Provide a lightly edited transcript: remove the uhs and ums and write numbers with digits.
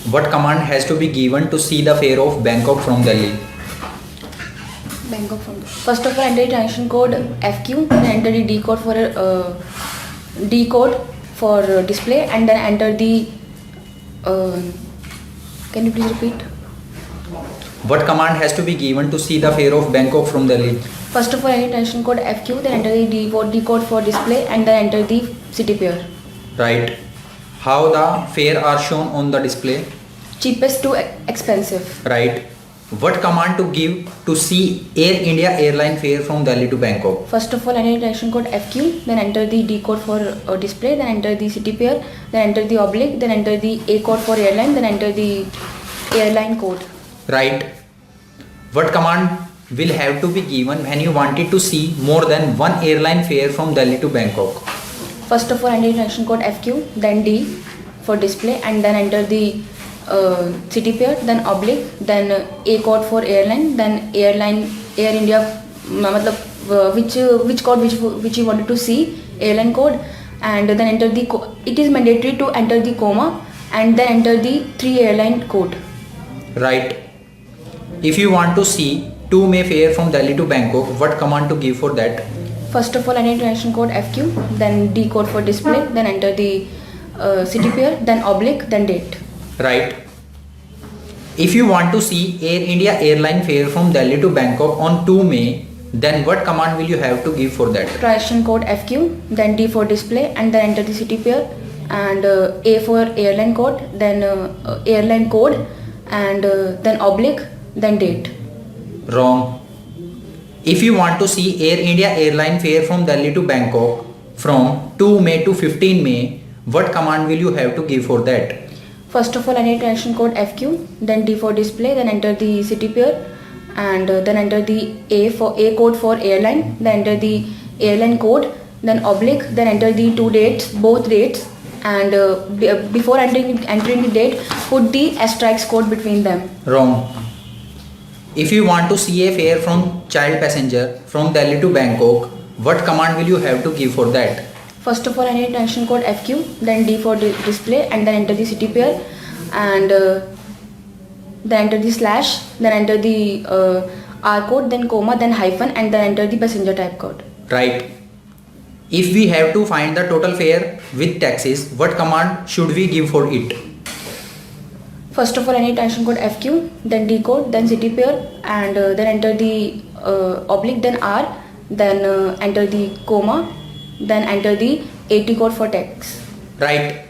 What command has to be given to see the fare of Bangkok from Delhi? Bangkok from. First of all, enter the transaction code FQ, then enter the D code for display, and then enter the. Can you please repeat? What command has to be given to see the fare of Bangkok from Delhi? First of all, enter transaction code FQ, then enter the D code for display, and then enter the city pair. Right. How the fare are shown on the display? Cheapest to expensive. Right. What command to give to see Air India airline fare from Delhi to Bangkok? First of all, enter transaction code FQ, then enter the D code for display, then enter the city pair, then enter the oblique, then enter the A code for airline, then enter the airline code. Right. What command will have to be given when you wanted to see more than one airline fare from Delhi to Bangkok? First of all, enter transaction code FQ, then D for display, and then enter the city pair, then oblique, then A code for airline, then airline Air India, which code which you wanted to see, airline code, and then enter the it is mandatory to enter the comma and then enter the 3 airline code. Right. If you want to see 2 May fare from Delhi to Bangkok, what command to give for that? First of all, enter transaction code FQ, then D code for display, then enter the city pair, then oblique, then date. Right. If you want to see Air India airline fare from Delhi to Bangkok on 2 May, then what command will you have to give for that? Transaction code FQ, then D for display, and then enter the city pair, and A for airline code, then airline code, and then oblique, then date. Wrong. If you want to see Air India airline fare from Delhi to Bangkok from 2 May to 15 May, what command will you have to give for that? First of all, enter transaction code FQ, then D for display, then enter the city pair, and then enter the A code for airline, then enter the airline code, then oblique, then enter the both dates, and before entering the date, put the asterisk code between them. Wrong. If you want to see a fare from child passenger from Delhi to Bangkok, what command will you have to give for that? First of all, enter transaction code FQ, then D for display, and then enter the city pair, and then enter the slash, then enter the R code, then comma, then hyphen, and then enter the passenger type code. Right. If we have to find the total fare with taxes, what command should we give for it? First of all, enter transaction code FQ, then D code, then city pair, and then enter the oblique, then R, then enter the comma, then enter the AT code for tax. Right.